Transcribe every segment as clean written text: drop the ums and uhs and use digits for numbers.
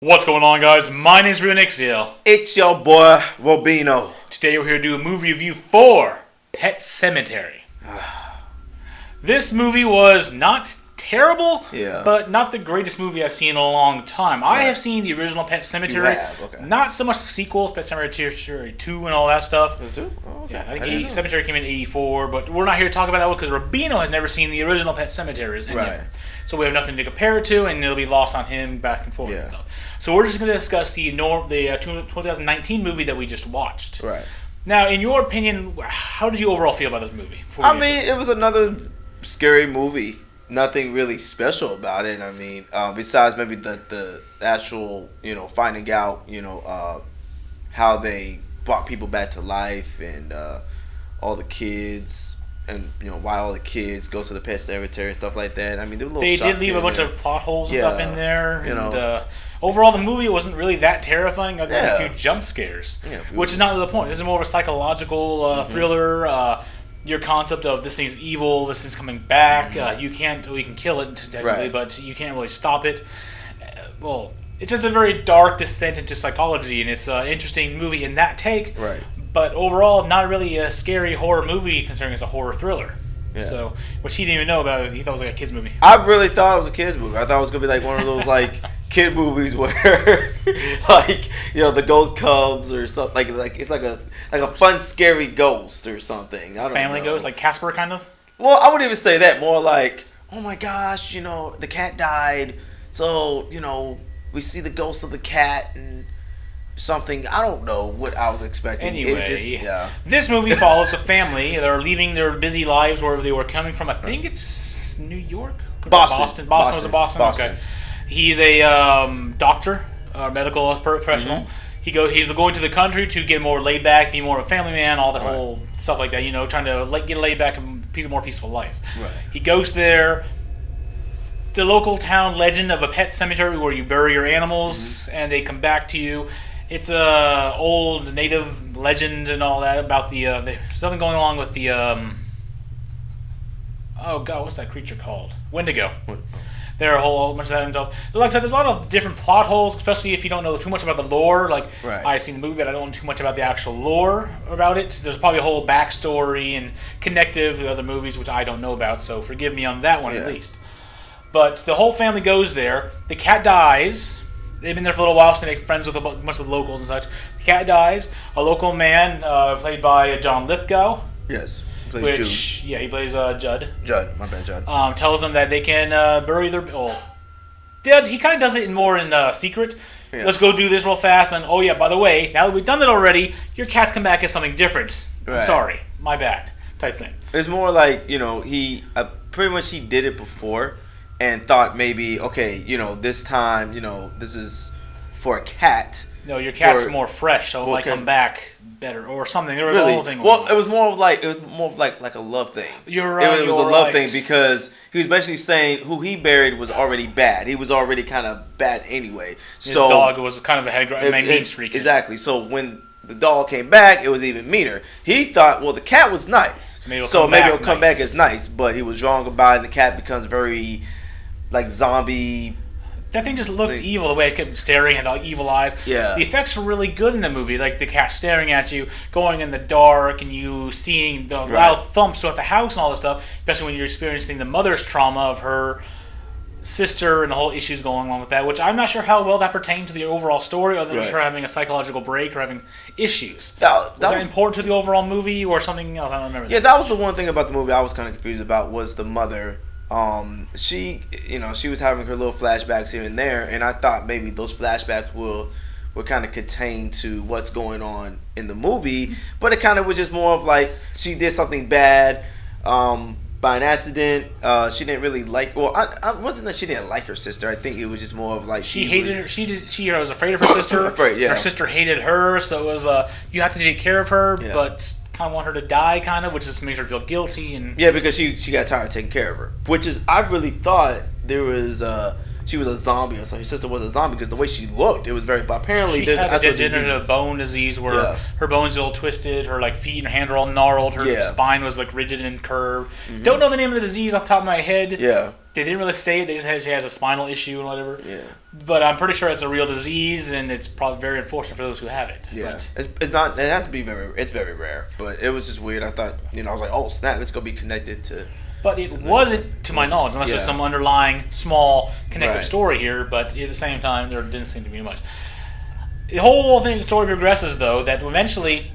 What's going on, guys? My name is Rionyxiel. It's your boy, Robino. Today we're here to do a movie review for Pet Sematary. This movie was not terrible, but not the greatest movie I've seen in a long time. Right. I have seen the original Pet Sematary. You have? Okay. Not so much the sequels, Pet Sematary 2 and all that stuff. Oh, okay. Yeah, I think Sematary came in '84, but we're not here to talk about that one because Robino has never seen the original Pet Semataries. Right. So we have nothing to compare it to, and it'll be lost on him back and forth and stuff. So we're just going to discuss the 2019 movie that we just watched. Right. Now, in your opinion, how did you overall feel about this movie? It was another scary movie. Nothing really special about it. I mean, besides maybe the actual, finding out, how they brought people back to life and all the kids. And why all the kids go to the Pet Cemetery and stuff like that. I mean, they did leave a bunch of plot holes and stuff in there. And overall, the movie wasn't really that terrifying, other than a few jump scares, which is not the point. This is more of a psychological thriller. Your concept of this thing's evil, this thing's coming back. We can kill it technically, but you can't really stop it. Well, it's just a very dark descent into psychology, and it's an interesting movie in that take. Right. But overall, not really a scary horror movie, considering it's a horror thriller. Yeah. So, which he didn't even know about it. He thought it was like a kids movie. I really thought it was a kids movie. I thought it was gonna be like one of those kid movies where the ghost comes or something. Like it's like a fun scary ghost or something. I don't Family know. ghost, like Casper, kind of. Well, I wouldn't even say that. More like, oh my gosh, the cat died. So we see the ghost of the cat and something. I don't know what I was expecting. Anyway, this movie follows a family. They're leaving their busy lives wherever they were coming from. I think it's New York? Boston. Boston. Was it Boston? Okay. He's a doctor, medical professional. Mm-hmm. He's going to the country to get more laid back, be more of a family man, all the whole stuff like that, trying to get laid back and a more peaceful life. Right. He goes there. The local town legend of a pet cemetery where you bury your animals and they come back to you. It's a old native legend and all that about there's something going along with the oh god, what's that creature called? Wendigo. There are a whole bunch of that involved. Like I said, there's a lot of different plot holes, especially if you don't know too much about the lore. I've seen the movie, but I don't know too much about the actual lore about it. There's probably a whole backstory and connective to other movies, which I don't know about, so forgive me on that one at least. But the whole family goes there. The cat dies. They've been there for a little while, so they make friends with a bunch of the locals and such. The cat dies. A local man, played by John Lithgow. Yes. He plays Jude. Yeah, he plays Judd. Judd, my bad, Judd. Tells them that they can bury their... he kind of does it in secret. Yeah. Let's go do this real fast. And, oh, yeah, by the way, now that we've done it already, your cat's come back as something different. Right. I'm sorry. My bad. Type thing. It's more like, he... pretty much he did it before. And thought maybe, okay, this time, this is for a cat. No, your cat's more fresh, so it might come back better or something. There was a whole thing. Well, it was more of like a love thing. You're right. It was a love thing because he was basically saying who he buried was already bad. He was already kind of bad anyway. His dog was kind of a mean streak. Exactly. So when the dog came back, it was even meaner. He thought, well, the cat was nice, so maybe it'll come back as nice. But he was wrong about it, and the cat becomes very zombie. That thing just looked evil, the way it kept staring, had the evil eyes. Yeah. The effects were really good in the movie, like the cat staring at you, going in the dark, and you seeing the loud thumps throughout the house and all this stuff, especially when you're experiencing the mother's trauma of her sister and the whole issues going along with that, which I'm not sure how well that pertained to the overall story, other than just her having a psychological break or having issues. Was that important to the overall movie or something else? I don't remember. Yeah, that was the one thing about the movie I was kind of confused about was the mother. She was having her little flashbacks here and there, and I thought maybe those flashbacks were kind of contained to what's going on in the movie, but it kind of was just more of like she did something bad by an accident. She didn't really like. Well, I wasn't that she didn't like her sister. I think it was just more of like she hated her. She was afraid of her sister. Her sister hated her, so it was you have to take care of her, but kind of want her to die, which just makes her feel guilty. And because she got tired of taking care of her, which is I really thought there was she was a zombie or something. Her sister was a zombie because the way she looked, it was very. But apparently, she had a degenerative bone disease where her bones are all twisted, her feet and her hands are all gnarled, her spine was rigid and curved. Mm-hmm. Don't know the name of the disease off the top of my head. Yeah. They didn't really say it. They just said she has a spinal issue and whatever. Yeah. But I'm pretty sure it's a real disease, and it's probably very unfortunate for those who have it. Yeah, but it's not. It has to be it's very rare. But it was just weird. I thought, I was like, oh snap, it's gonna be connected to. But it wasn't, to my knowledge, unless there's some underlying small connective story here. But at the same time, there didn't seem to be much. The whole story progresses, though, that eventually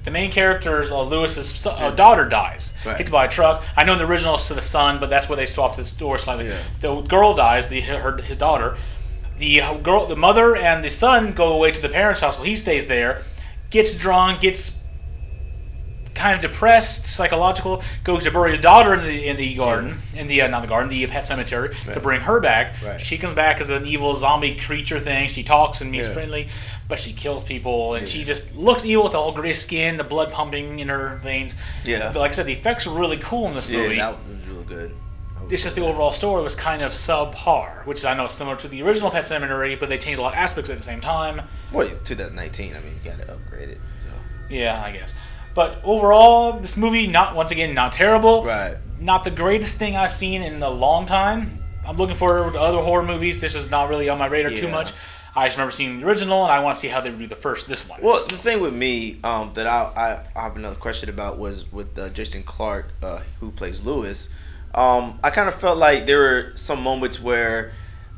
the main character's Lewis's daughter dies, hit by a truck. I know in the original it's the son, but that's where they swapped the story slightly. Yeah. The girl dies, his daughter. The mother and the son go away to the parents' house. Well, he stays there, gets drunk, gets kind of depressed, psychological, goes to bury his daughter in the garden, the pet cemetery, to bring her back. Right. She comes back as an evil zombie creature thing. She talks and means friendly, but she kills people, and she just looks evil with the whole gray skin, the blood pumping in her veins. Yeah. But like I said, the effects were really cool in this movie. Yeah, that was really good. It's just the overall story was kind of subpar, which I know is similar to the original Pet Sematary, but they changed a lot of aspects at the same time. Well, it's 2019. I mean, you got to upgrade it. So. Yeah, I guess. But overall, this movie, not terrible. Right. Not the greatest thing I've seen in a long time. I'm looking forward to other horror movies. This is not really on my radar too much. I just remember seeing the original, and I want to see how they would do this one. Well, the thing with me that I have another question about was with Jason Clarke, who plays Lewis. I kind of felt like there were some moments where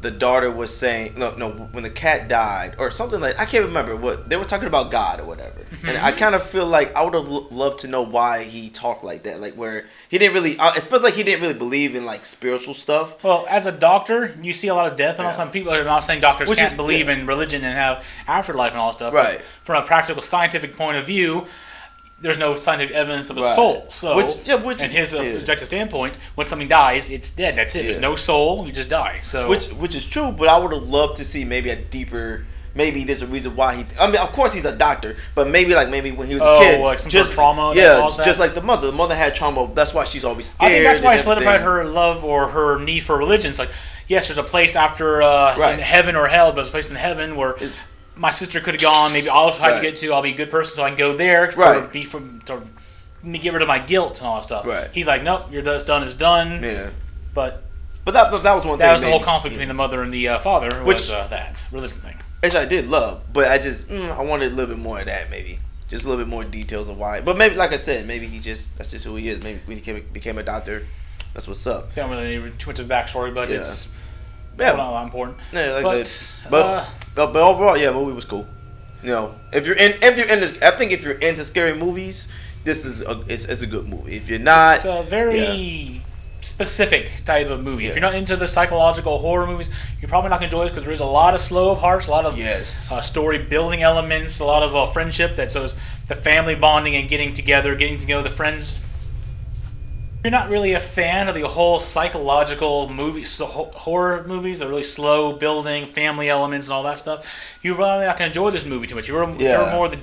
the daughter was saying, no, when the cat died, or something like, I can't remember what, they were talking about God or whatever. Mm-hmm. And I kind of feel like I would have loved to know why he talked like that. Like, where he didn't really, it feels like he didn't really believe in, like, spiritual stuff. Well, as a doctor, you see a lot of death, and all some people are not saying doctors can't believe in religion and have afterlife and all that stuff. Right. But from a practical scientific point of view, there's no scientific evidence of a soul. So, in his objective standpoint, when something dies, it's dead. That's it. There's no soul. You just die. So, which is true. But I would have loved to see maybe a deeper. Maybe there's a reason why he. I mean, of course he's a doctor, but maybe when he was a kid, like some sort of trauma. Just like the mother. The mother had trauma. That's why she's always scared. I think that's why it solidified her love or her need for religion. It's like, yes, there's a place after in heaven or hell, but there's a place in heaven where. My sister could have gone. Maybe I'll try to get to. I'll be a good person, so I can go there to get rid of my guilt and all that stuff. Right. He's like, nope, your done is done. Yeah. But that was one thing. That was the whole conflict between the mother and the father. Was that religion thing? Which I did love, but I just I wanted a little bit more of that. Maybe just a little bit more details of why. But maybe, like I said, maybe that's just who he is. Maybe when he became a doctor, that's what's up. Don't really need too much of the backstory, but it's. Not that important. Yeah, like I said. But overall, movie was cool. If you're in this, I think if you're into scary movies, this is it's a good movie. If you're not, it's a very specific type of movie. If you're not into the psychological horror movies, you're probably not gonna enjoy this because there is a lot of slow of hearts, a lot of story building elements, a lot of friendship. So the family bonding and getting together, getting to know the friends. If you're not really a fan of the whole psychological movies, horror movies, the really slow building, family elements and all that stuff, you're probably not going to enjoy this movie too much. If you're more the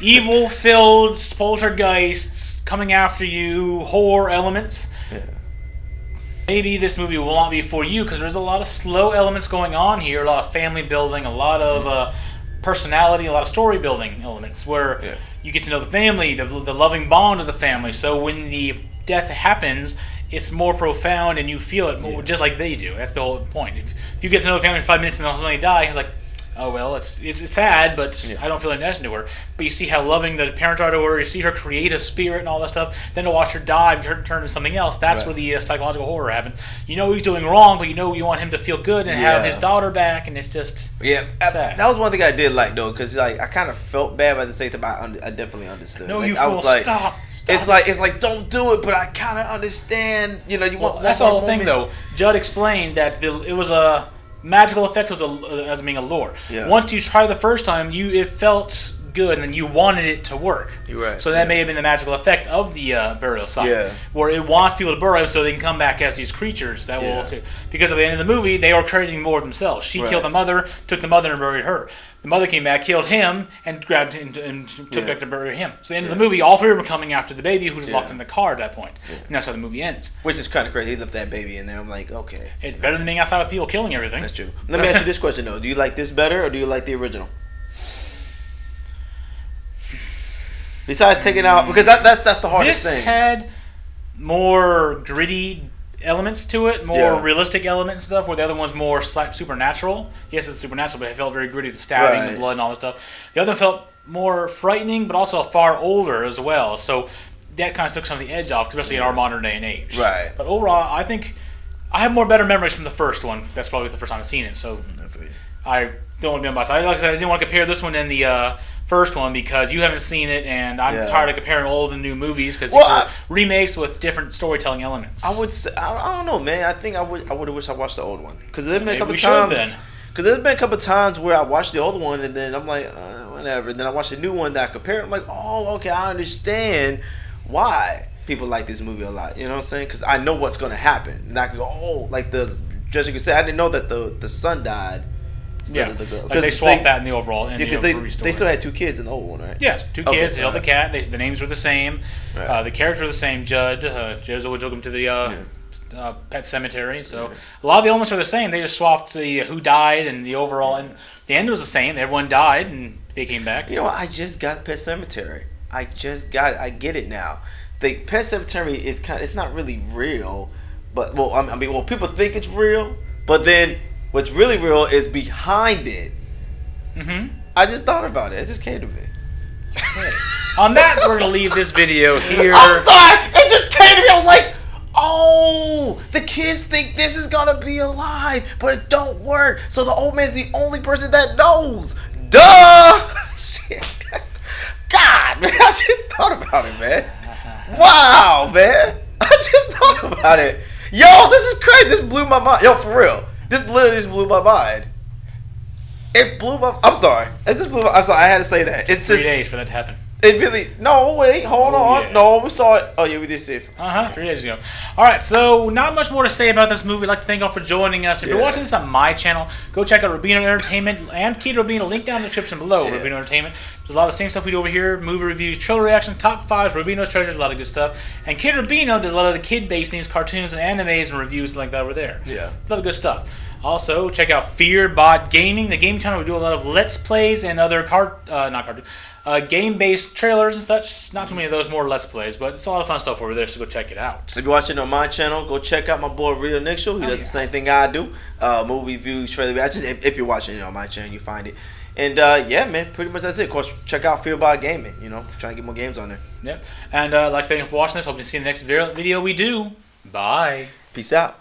evil-filled poltergeists coming after you, horror elements, maybe this movie will not be for you because there's a lot of slow elements going on here, a lot of family building, a lot of personality, a lot of story building elements where you get to know the family, the loving bond of the family. So when the death happens, it's more profound and you feel it more, just like they do. That's the whole point. If you get to know the family for 5 minutes and then somebody dies, it's like, oh well, it's sad, but I don't feel any connection to her. But you see how loving the parents are to her. You see her creative spirit and all that stuff. Then to watch her die and turn into something else. That's where the psychological horror happens. You know he's doing wrong, but you want him to feel good and have his daughter back, and it's just sad. That was one thing I did like though, because I kind of felt bad, but at the same time I definitely understood. No, you fool! Stop. It's like don't do it, but I kind of understand. You want. That's the whole thing though. Judd explained that it was a. Magical effect was as being a lure. Yeah. Once you try the first time, it felt good, and then you wanted it to work. You're right. So that may have been the magical effect of the burial site, where it wants people to bury them so they can come back as these creatures that will. Because at the end of the movie, they were creating more of themselves. She killed the mother, took the mother and buried her. The mother came back, killed him, and grabbed him and took back to bury him. So at the end of the movie, all three of them are coming after the baby, who's locked in the car at that point. And that's how the movie ends. Which is kind of crazy. He left that baby in there. I'm like, okay. It's better than being outside with people killing everything. That's true. Let me ask you this question, though. Do you like this better, or do you like the original? Besides taking out... Because that's the hardest thing. more gritty elements to it, more realistic elements and stuff, where the other one's more supernatural. Yes, it's supernatural, but it felt very gritty, the stabbing, the blood, and all that stuff. The other one felt more frightening, but also far older as well. So that kind of took some of the edge off, especially in our modern day and age. Right. But overall, I think I have more better memories from the first one. That's probably the first time I've seen it. So I don't want to be unbiased. Like I said, I didn't want to compare this one and the first one because you haven't seen it, and I'm tired of comparing old and new movies because these are remakes with different storytelling elements. I would say, I don't know, man. I think I would have wished I watched the old one because there's been a couple times. Because there's been a couple times where I watched the old one and then I'm like, whatever. And then I watched the new one that I compared. I'm like, oh, okay, I understand why people like this movie a lot. You know what I'm saying? Because I know what's going to happen. And I can go, oh, like Jessica said, I didn't know that the son died. Yeah, like they swapped that in the overall. Because they still had 2 kids in the old one, right? Yes, 2 kids. They held the cat. The names were the same. Right. The characters were the same. Judd always took him to the pet cemetery. So a lot of the elements are the same. They just swapped the who died and the overall. And the end was the same. Everyone died and they came back. You know what? I just got Pet Cemetery. I just got it. I get it now. The Pet Cemetery is it's not really real, but people think it's real, but then what's really real is behind it. Mm-hmm. I just thought about it. It just came to me. Okay. On that, we're gonna leave this video here. I'm sorry. It just came to me. I was like, oh, the kids think this is gonna be alive, but it don't work. So the old man's the only person that knows. Duh. Shit. God, man, I just thought about it, man. Wow, man. I just thought about it. Yo, this is crazy. This blew my mind. Yo, for real. This literally just blew my mind. It blew my... I'm sorry. It just blew my... I'm sorry. I had to say that. It's 3 days for that to happen. It really... No, wait. Hold on. Yeah. No, we saw it. Oh, yeah, we did see it. 3 days ago. All right, so not much more to say about this movie. I'd like to thank you all for joining us. If you're watching this on my channel, go check out Robino Entertainment and Key to Robino. Link down in the description below. Robino Entertainment. There's a lot of the same stuff we do over here. Movie reviews, trailer reaction, top 5s, Robino's treasures, a lot of good stuff. And Kid Robino does a lot of the kid-based things, cartoons and animes and reviews like that over there. Yeah. A lot of good stuff. Also, check out Fearbot Gaming, the game channel. We do a lot of Let's Plays and other game-based trailers and such. Not too many of those, more Let's Plays, but it's a lot of fun stuff over there, so go check it out. If you're watching on my channel, go check out my boy Rionyxiel. He does the same thing I do. Movie reviews, trailer reactions. If you're watching on my channel, you find it. And yeah, man, pretty much that's it. Of course, check out Fearbot Gaming. You know, trying to get more games on there. Yep. And like, thank you for watching this. Hope to see you in the next video we do. Bye. Peace out.